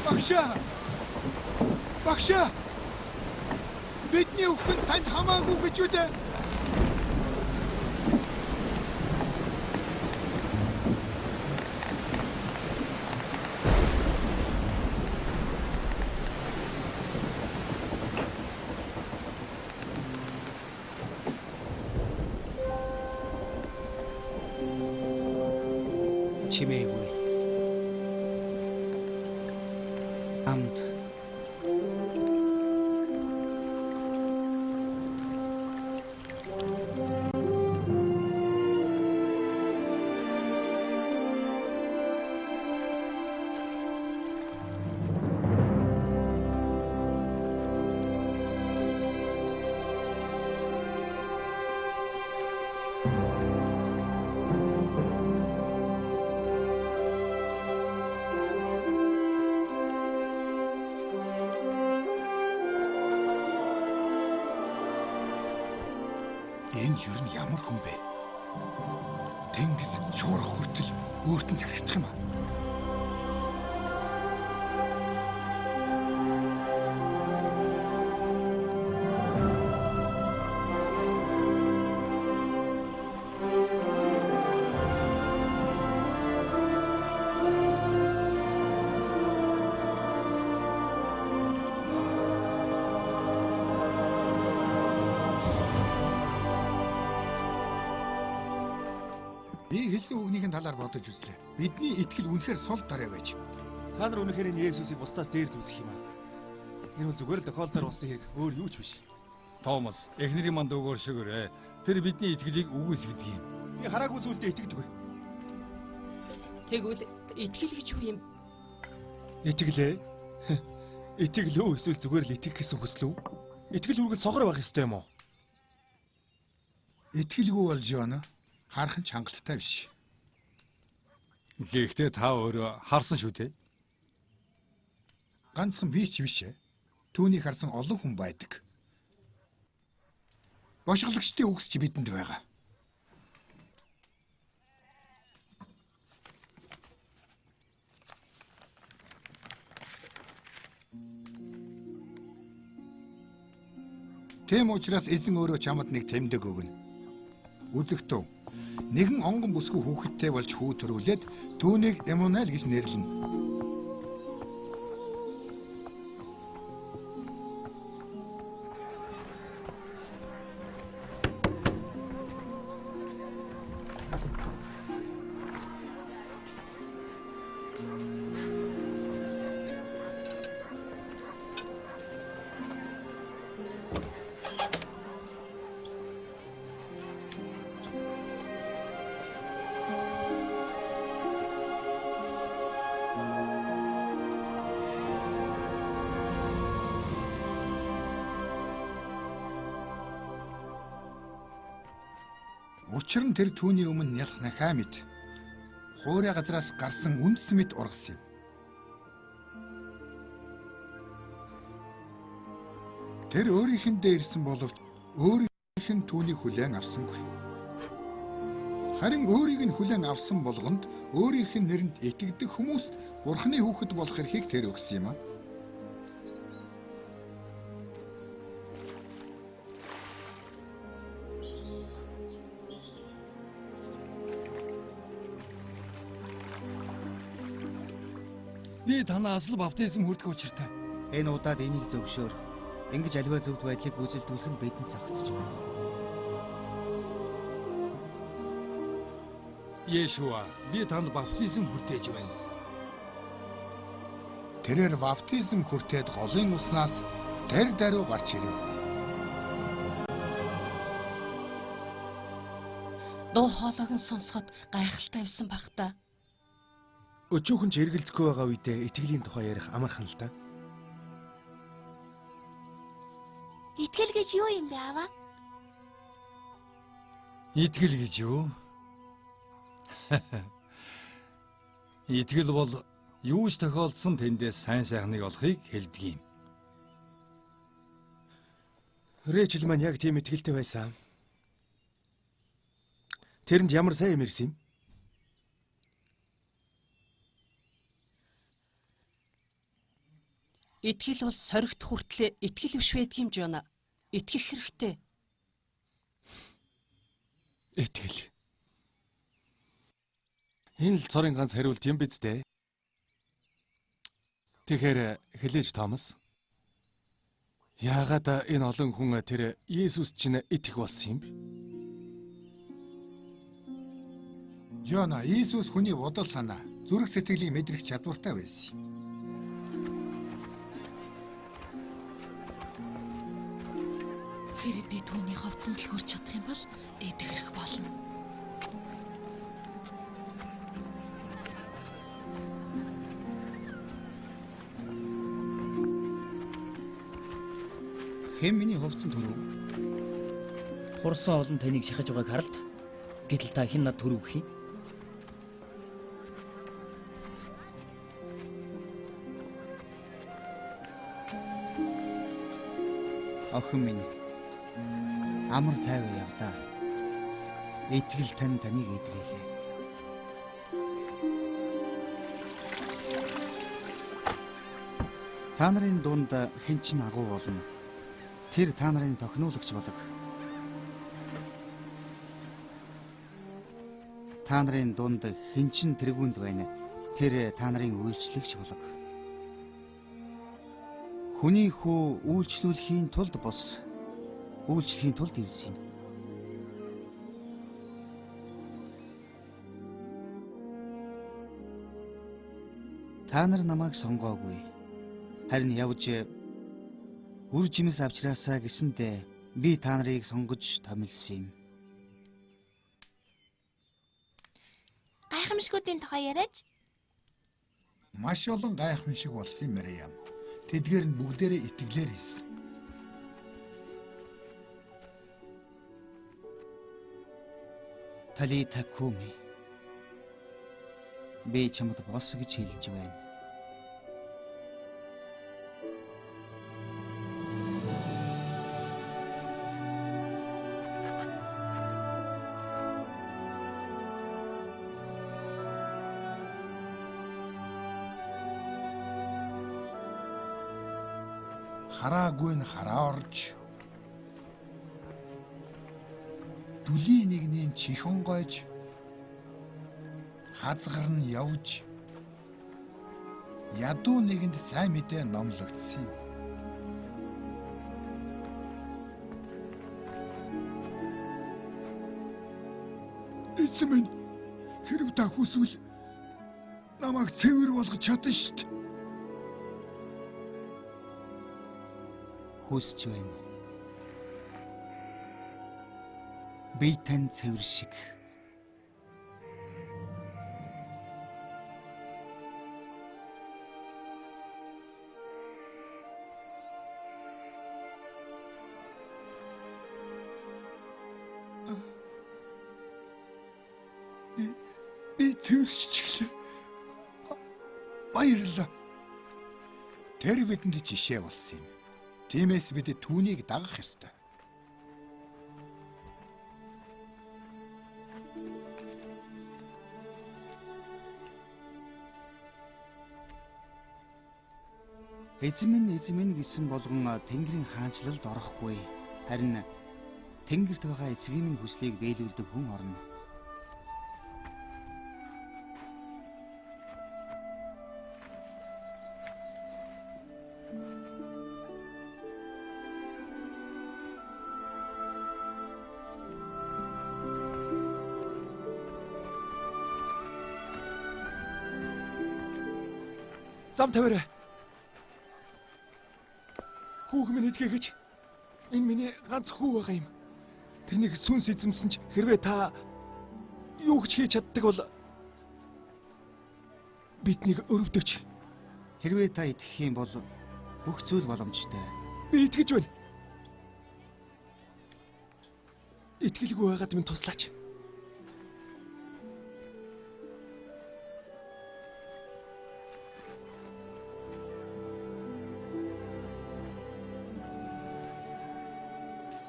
Багшаа! Багшаа! Бидний өхөн танд хамаагүй гэж үү дээ? Чимээгүй. Амд. Энэ ер нь ямар хүн бэ? Тэнгис шуурх хүртэл өөрт нь захирдах юм аа. Би хэлсэн үгнийхэн талаар бодож үзлээ. Бидний итгэл үнэхээр сул дорой байж. Та нар үнэхээр энэ Есүсийг бусдаас дээр үзэх юм аа. Энэ бол зүгээр л тохиолдол болсон хэрэг, өөр юу ч биш. Томас, эхнэрийн манд өгөөр шигээрээ. Тэр бидний итгэлийг үгүйсгэдэг юм. Би хараагүй зүйлдээ итгэдэг. Тэгвэл итгэл гэж юу юм? Итгэлээ? Итгэл үү эсвэл зүгээр л итгэх гэсэн хүсэл үү? Итгэл үргэлж сохор байх ёстой юм уу? Итгэлгүй болж байна. Харах нь чангалтай биш. Гэхдээ та өөрөө харсан шүү дээ. Ганцхан би ч биш ээ. Түүнийг харсан олон хүн байдаг. Бошгологчдын үгс чи бидэнд байгаа. Тэм учраас эзэн өөрөө чамд нэг тэмдэг өгнө. Үзэгтэн нэгэн онгон бүсгүй хүүхэдтэй болж хүү төрүүлээд түүнийг Эммануэль гэж нэрлэнэ. Учир нь тэр түүний өмнө нялх нахаа мэд хуурай газраас гарсан үндс мэд ургасан юм. Тэр өөрийнхэндээ ирсэн боловч өөрийнх нь түүнийг хүлээн авсангүй. Харин өөрийг нь хүлээн авсан болгонд өөрийнх нь нэрэнд итгэдэг хүмүүст Бурхны хүүхэд болох эрхийг тэр өгсөн юм аа. Би танаас л баптизм хүртэх учиртай. Энэ удаад энийг зөвшөөр. Ингэж аливаа зөвхт байдлыг гүйцэлдүүлэх нь бидэнд зохицож байна. Yeshua, би танд баптизм хүртээж байна. Тэрээр баптизм хүртээд голын уснаас тэр даруй гарч ирэв. Дуу хоолойг нь сонсоход гайхалтай байсан баг та. Өчүүхэн ч эргэлзэхгүй байгаа үедээ итгэлийн тухай ярих амархан л та. Итгэл гэж юу юм бэ, аваа? Итгэл гэж юу? Итгэл бол юу ч тохиолдсон тэндээс сайн сайхныг олохыг хэлдэг юм. Рэйчел маань яг тийм итгэлтэй байсан. Тэрэнд ямар сайн юм ирсэн юм? Итгэл бол соригт хүртлээр итгэл биш байдгийм Жона. Итгэх хэрэгтэй. Итгэл. Энэ л цорын ганц хариулт юм биз дээ. Тэгэхээр хэлээж Томас. Яагаад энэ олон хүн тэр Есүс чинь итгэх болсон юм бэ? Жона, Иесус хүний бодол санаа, зүрх сэтгэлийг мэдрэх чадвартай байсан юм. Хэрэв би түүний ховцонд л хүрч чадах юм бол итгэх болно. Хэм миний хувцсан төрөв. Хурсан олон таныг шахаж байгааг харалт. Гэтэл та хэн над төрөв гэх юм? Охин минь. Амар тайван явдаа. Итгэл таныг идгэлээ. Та нарын дунд хэн ч агуу болно. Тэр та нарын тохиноологч болог. Та нарын дунд хэн ч тэргүүнд байна. Тэр та нарын үйлчлэгч болог. Хүний хүү үйлчлүүлэхийн тулд бус. Үйлчлэхийн тулд ирсэн юм. Та нар намайг сонгоогүй. Харин явж үр жимс авчраасаа гэсэндээ би та нарыг сонгож томилсон юм. Гайхамшгуудын тухай яриач. Маш олон гайхамшиг болсон юм Мариам. Тэдгээр нь бүгдээрээ итгэлээр хийсэн. Талита куми. Би чамд бос гэж хэлж байна. Хараагүй нь хараа орж дүлийн нэгний чихэн гойж хазгар нь явж ядуу нэгэнд сайн мэдээ номлогдсон юм. Эцэг минь хэрв та хүсвэл намайг цэвэр болгож чадна шүү дээ. Хүсч байна. Би тань цэвэр шиг. Би цэвэршчихлээ. Баярлалаа. Тэр бидэнд жишээ болсон юм. Тиймээс бид түүнийг дагах ёстой. Эзэн минь гэсэн болгон Тэнгэрийн хаанчлалд орохгүй. Харин Тэнгэрт байгаа эцгийн минь хүслийг биелүүлдэг хүн орно. Зам тавиарай. Хүүг минь идгээгэж. Энэ миний ганц хүү байгаа юм. Тэрнийг сүнс эзэмсэн ч хэрвээ та юу ч хийж чаддаг бол биднийг өрөвдөж. Хэрвээ та итгэх юм бол бүх зүйл боломжтой. Би итгэж байна. Итгэлгүй байгаад минь туслаач.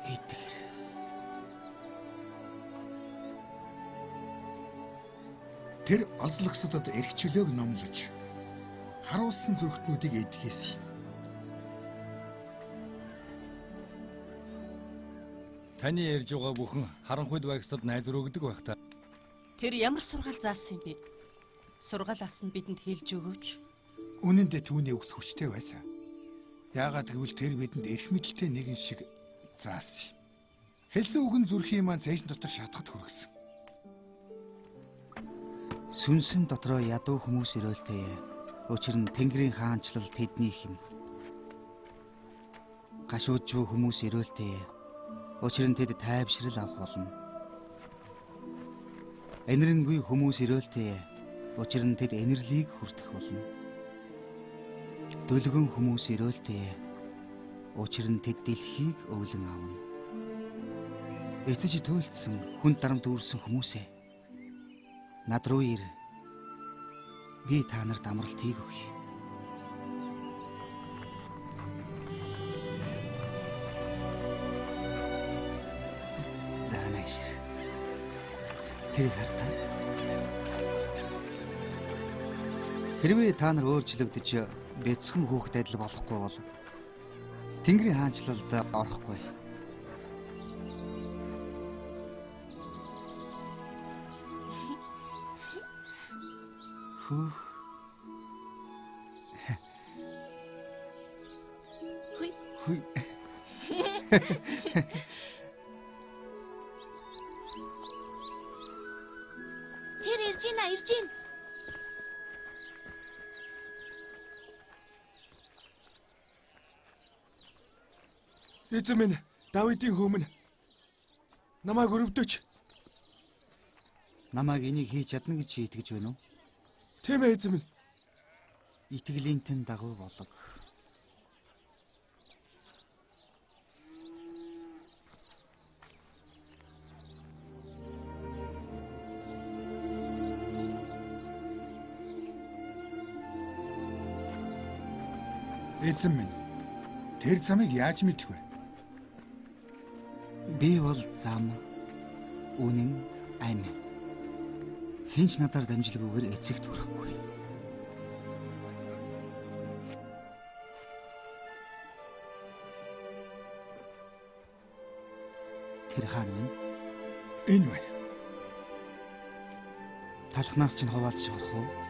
Эдгэр. Тэр олзлогсодод эрхчлөөг номлож харуулсан зүрхтнүүдийг эдгээс. Таны ярьж байгаа бүхэн харанхуйд багсад найдвар өгдөг байх та. Тэр ямар сургаал заасан юм бэ? Сургаалаас нь бидэнд хэлж өгөөч. Үнэн дээр түүний үгс хүчтэй байсан. Яагаад гэвэл тэр бидэнд эрх мэдэлтэй нэгэн шиг заасан. Хэлсэн үг нь зүрхийн маань цэежин дотор шатахад хүргэсэн. Сүнсэн дотроо ядуу хүмүүс ирэлтэй. Учир нь Тэнгэрийн хаанчлал тэдний хэм. Гашуужгүй хүмүүс ирэлтэй. Учир нь тэд тайвшрал авах болно. Энэрэнгүй хүмүүс ирэлтэй. Учир нь тэд энэрлийг хүртэх болно. Дөлгөн хүмүүс ирэлтэй. Учир нь тэд дэлхийг өвлөн авна. Эцэж туйлдсан хүн дарамт үүрсэн хүмүүсээ над руу ир. Би та нарт амралтыг өгье. За наашир. Тэр хартаа. Хэрвээ та нар өөрчлөгдөж бяцхан хүүхэд адил болохгүй бол Тэнгэрийн хаанчлалд орохгүй. Хүй. Тэр ирж байна. Эзэн минь, Давидын хөөмөн. Намайг өрөвдөж. Намайг энийг хийж чадна гэж чи итгэж байна уу? Тийм ээ эзэн минь. Итгэлийн тэн дагуу болог. Эзэн минь, тэр замыг яаж мэдэх вэ? Би бол зам, үнэн, амь. Хинч надаар дамжлаггүйгээр эцэгт хүрэхгүй. Тэр хаан минь Энэ байна. талхнаас чинь хуваалцж болох уу?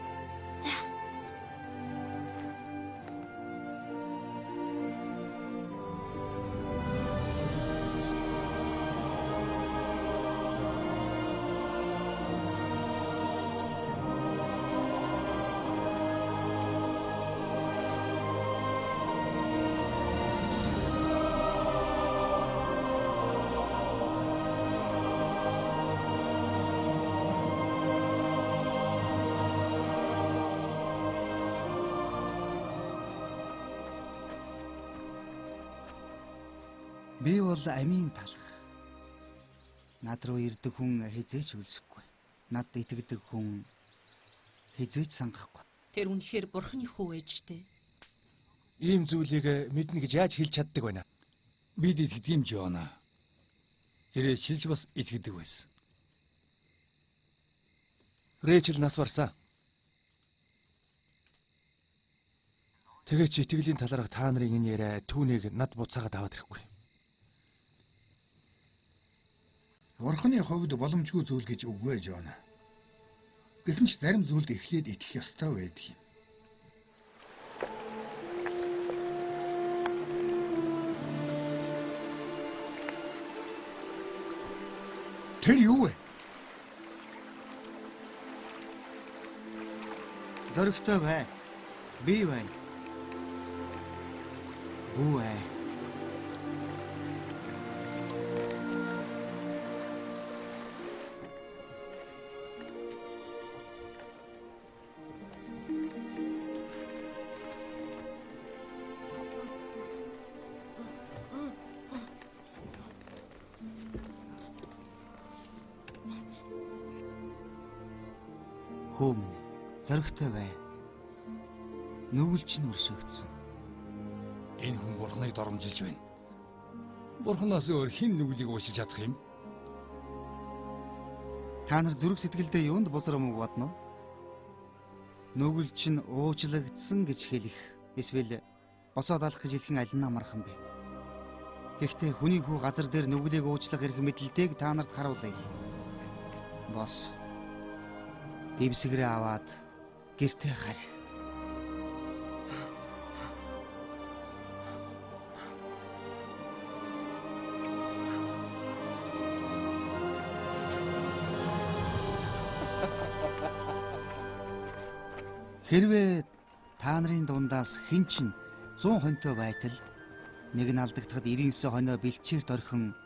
Би бол амийн талх. Над руу ирдэг хүн хизээч үлсэхгүй. Над итгэдэг хүн хизээч сангахгүй. Тэр үнэхээр бурхны хүү ээжтэй. Ийм зүйлийг мэднэ гэж яаж хэлж чаддаг байна? Бид итгэдэг юм Жона. Рэчилж бас итгэдэг байсан. Рэчел нас барсан. Тэгээд чи итгэлийн талаарх та нарын энэ яриа түүнийг над буцаагаад аваад ирэхгүй. Бурхны хувьд боломжгүй зүйл гэж үгүй Жона. Гэсэн ч зарим зүйлд эхлээд итгэх ёстой байдаг юм. Тэр юу вэ? Зоригтой бай. Би бай. Бүү ээ. Хөөмн зоригтой бай. Нүгэлч нь өршөөгдсөн. Энэ хүн бурхныг доромжилж байна. Бурханаас өөр хэн нүглийг уучлах чадах юм? Та нар зүрх сэтгэлдээ юунд бузар мөг бодно? Нүгэл чинь уучлагдсан гэж хэлэх эсвэл босоод алах гэж хэлэх аль нь амархан бэ? Гэхдээ хүний хүү газар дээр нүглийг уучлах эрх мэдэлтэйг та нарт харуулъя. Бос. Дэвсгэрээ аваад гэртээ харь. Хэрвээ та нарын дундаас хэн ч 100 хонтой байтал нэг нь алдагдахад 99 хоноо бэлчээрт орхин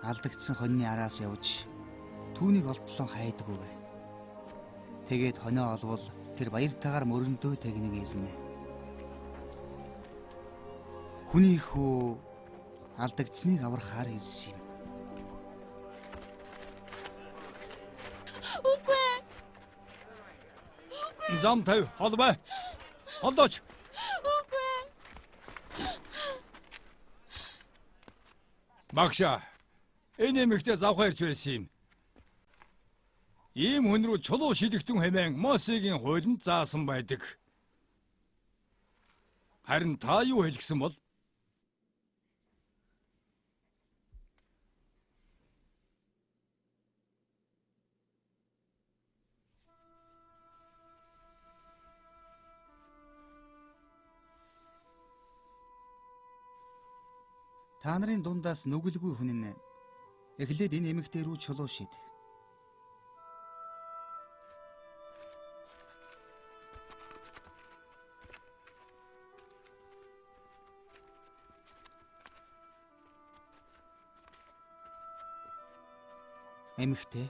алдагдсан хоньны араас явж түүнийг олдлон хайдаггүй. Тэгээд хоноо олвол тэр баяртайгаар мөрөндөө тэгнэг ирнэ. Хүний хүү алдагдсныг аврахаар ирсэн юм. Үгүй. Зам тавь, холбоо. Холдооч. Үгүй. Багшаа. Энэ эмэгтэй завхаа ирж байсан юм. Ийм хүн рүү чулуу шидэгтэн хэмээн Мосегийн хуулинд заасан байдаг. Харин та юу хэлсэн бол? Та нарын дундаас нүгэлгүй хүн нь эхлээд энэ эмэгтэй рүү чулуу шид. Эмэгтэй.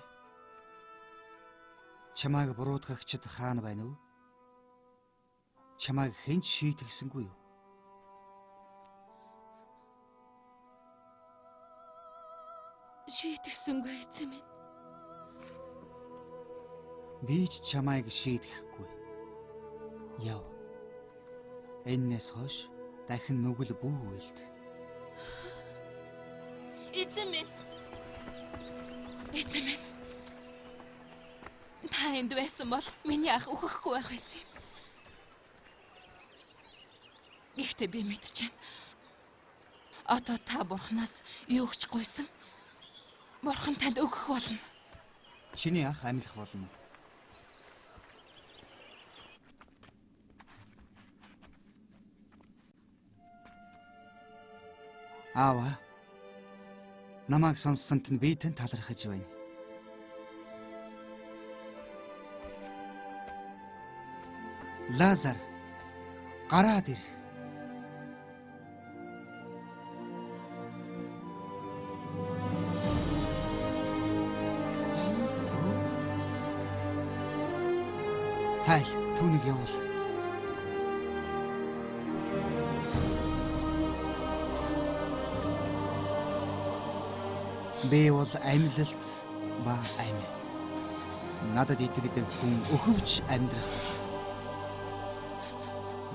Чамайг буруутгагчд хаана байна уу? Чамайг хэн ч шийтгсэнгүй юу? Шийтгсэнгүй эзэн минь. Би ч чамайг шийдэхгүй. Яв. Эннээс хойш дахин нүгэл бүү үйлд. Эзэн минь. Эзэн минь. Та энд байсан бол миний ах өгөхгүй байх байсан юм. Гэхдээ би мэдчихэв. Одоо та бурхнаас юу өгч гойсон? Бурхан танд өгөх болно. Чиний ах амьлах болно. Аава. Намайг сонссонд нь би тань талархаж байна. Лазар, гараад ир. Тайл, түүнийг явуул. Би бол амьлалт ба амь. Надад итгэдэг хүн өхөвч амьдрах бол.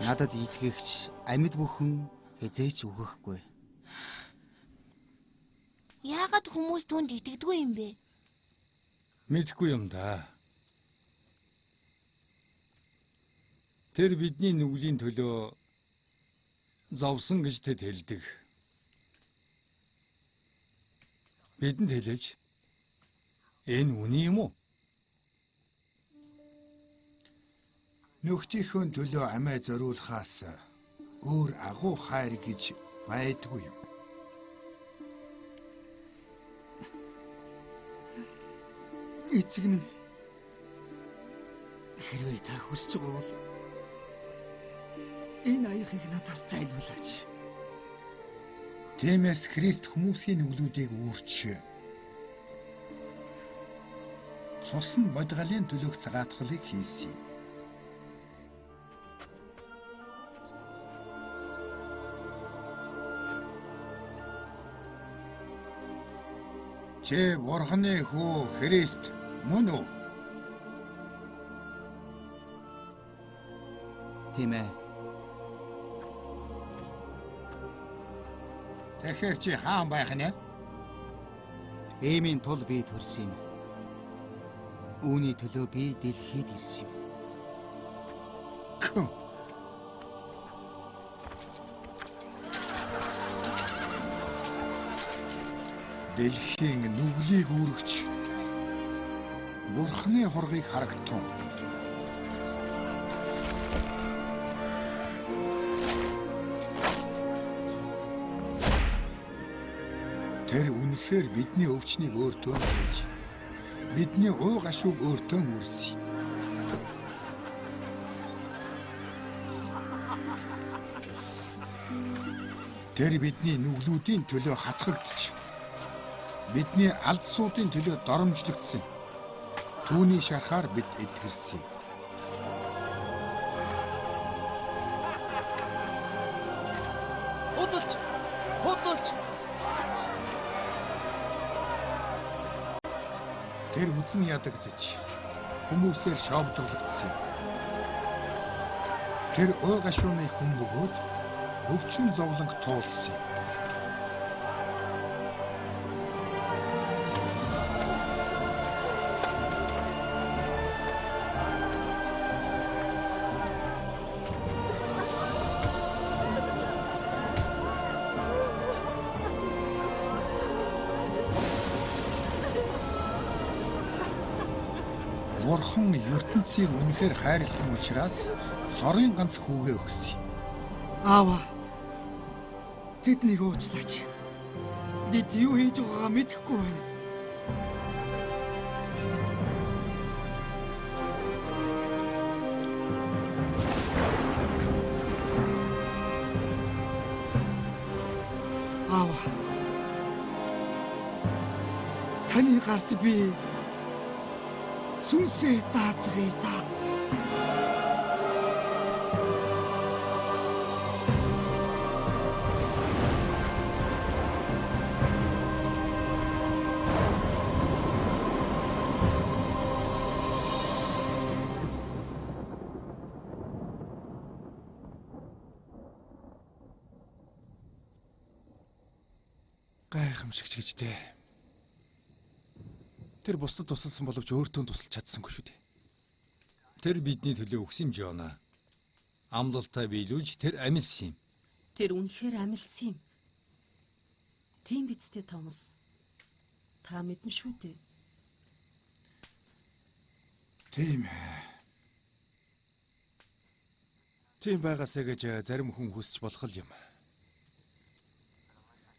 Надад итгэгч амьд бүхэн хязээч үхэхгүй. Яагаад хүмүүс түүнд итгэдэггүй юм бэ? Мэдхгүй юм да. Тэр бидний нүглийн төлөө зовсон гэж тэд хэлдэг. Бидэнд хэлээч. Энэ үний юм уу? Нөхдийнхөө төлөө амиа зориулахаас өөр агуу хайр гэж байдгүй юм. Эцэг минь. Хэрвээ та хүсэж байгаа бол энэ аяхыг надаас зайлуулаач. Тиймээс Христ хүмүүсийн нүглүүдийг үүрч цусан бодгалын төлөөх цагаатгалыг хийсэн юм. Чи Бурханы хүү Христ мөн үү? Тийм ээ. Тэгэхээр чи хаан байх нь? Эмийн тул би төрсөн юм. Үүний төлөө би дэлхийд ирсэн юм. Хөө. Дэлхийн нүглийг үүрэгч Бурхны хургийг харагтун. Тэр үнэхээр бидний өвчнийг өөртөө хийж, бидний уу гашууг өөртөө үрсэ. Тэр бидний нүглүүдийн төлөө хатгагдчих. Бидний алдсуудын төлөө доромжлогдсон. Түүний шарахаар бид эдгэрсэн. Худалч! Худалч! Тэр үзэн ядагдаж хүмүүсээр шоовдлогдсон. Тэр ой гашууны хүн бөгөөд өвчин зовлонг туулсан. Бурхан ертөнцийг үнэхээр хайрлсан учраас сорын ганц хүүгээ өгсөн. Аава. Тэднийг уучлаач. Бид юу хийж байгаагаа мэдэхгүй байна. Аава. Таны гарт би сүнсээ даатгая да. Гайхамшигч гэж дээ. Тэр бусдад тусалсан боловч өөртөө тусалж чадсангүй шүү дээ. Тэр бидний төлөө өгсөн юм Жона. Амлалтаа биелүүлж тэр амилсан юм. Тэр үнэхээр амилсан юм. Тийм биз дээ Томас. Та мэднэ шүү дээ. Тийм ээ. Тийм байгаасаа гэж зарим хүн хүсч болох юм.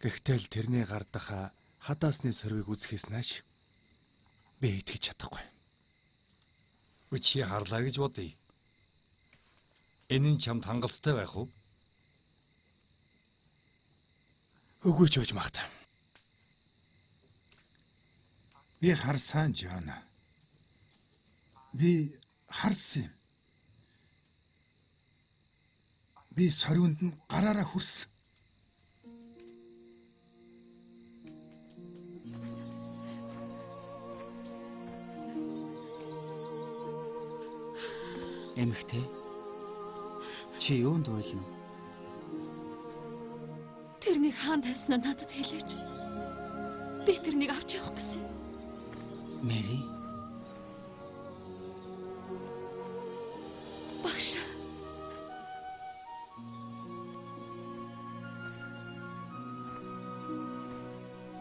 Гэхдээ л тэрний гардах хадаасны сорвыг үзэхээс нааш би итгэж чадахгүй. Чи харлаа гэж бодъё. Энэ нь чамд хангалттай байх уу? Үгүй ч гэж магтаа. Би харсан Жона. Би харсан юм. Би сорвинд нь гараараа хүрсэн. Эмэгтэй. Чи юунд байлна? Тэрнийг хаан тавьснаа надад хэлээч. Би тэрнийг авч явах гэсэн. Мэри. Багш.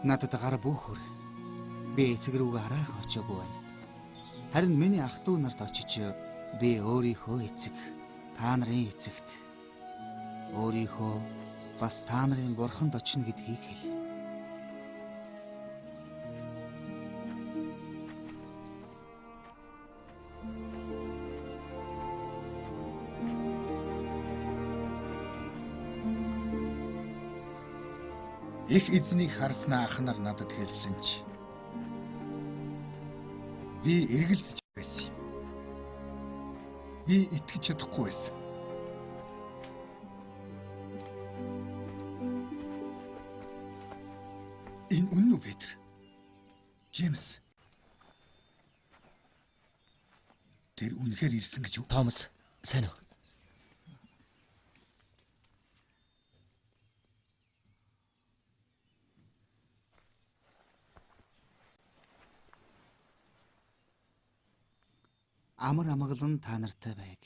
Надад гар бүхөр. Би эцэг рүүгээ хараахан очиагүй байна. Харин миний ах トゥ нарт очиж би өөрийнхөө эцэг, та нарын эцэгт өөрийнхөө бас та нарын бурханд очино гэдгийг хэл. Их эзнийг харснаа ах нар надад хэлсэн ч би эргэлзэж байсан юм. Би итгэж чадахгүй байсан. Энэ үнэн үү, Петр? Джеймс. Тэр үнэхээр ирсэн гэж үү? Томас, сайн уу? амар амгалан та нартай байг.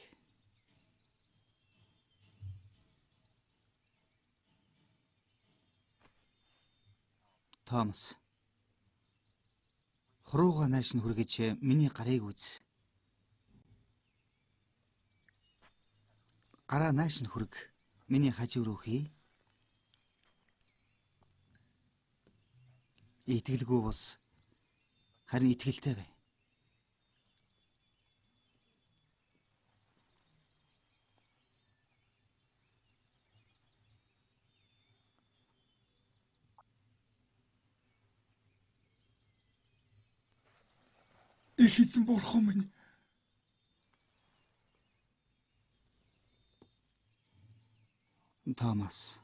Томас. Хурууга нааш нь хүргэж миний гарыг үз. Гараа нааш нь хүрг. Миний хажуу руу хий. Итгэлгүй бус. Харин итгэлтэй бай. Их эзэн бурхан минь. Томас.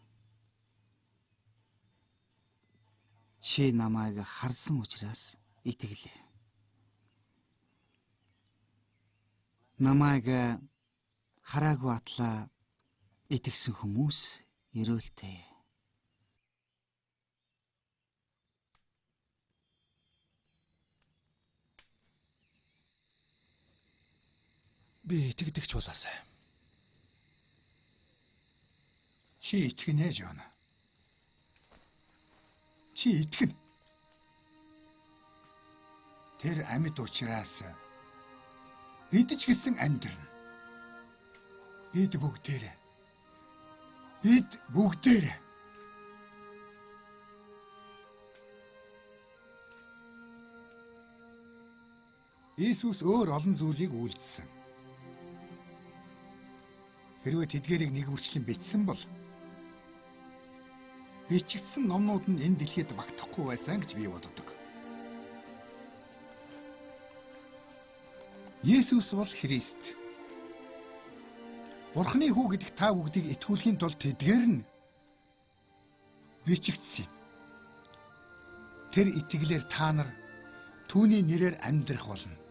Чи намайг харсан учраас итгэлээ. Намайг хараагүй атлаа итгэсэн хүмүүс ерөөлтэй. Би итгэдэгч болоосай. Чи итгэнэ Жон. Чи итгэнэ. Тэр амьд учраас бид ч гэсэн амьдрна. Бид бүгдээрээ. Иесус өөр олон зүйлийг үйлдсэн. Хэрвээ тэдгээрийг нэг бүрчлэн бичсэн бол бичигдсэн номнууд нь энэ дэлхийд багтахгүй байсан гэж би боддог. Есүс бол Христ. Бурхны хүү гэдэгт та бүгдийг итгүүлэхийн тулд тэдгээр нь бичигдсэн юм. Тэр итгэлээр та нар түүний нэрээр амьдрах болно.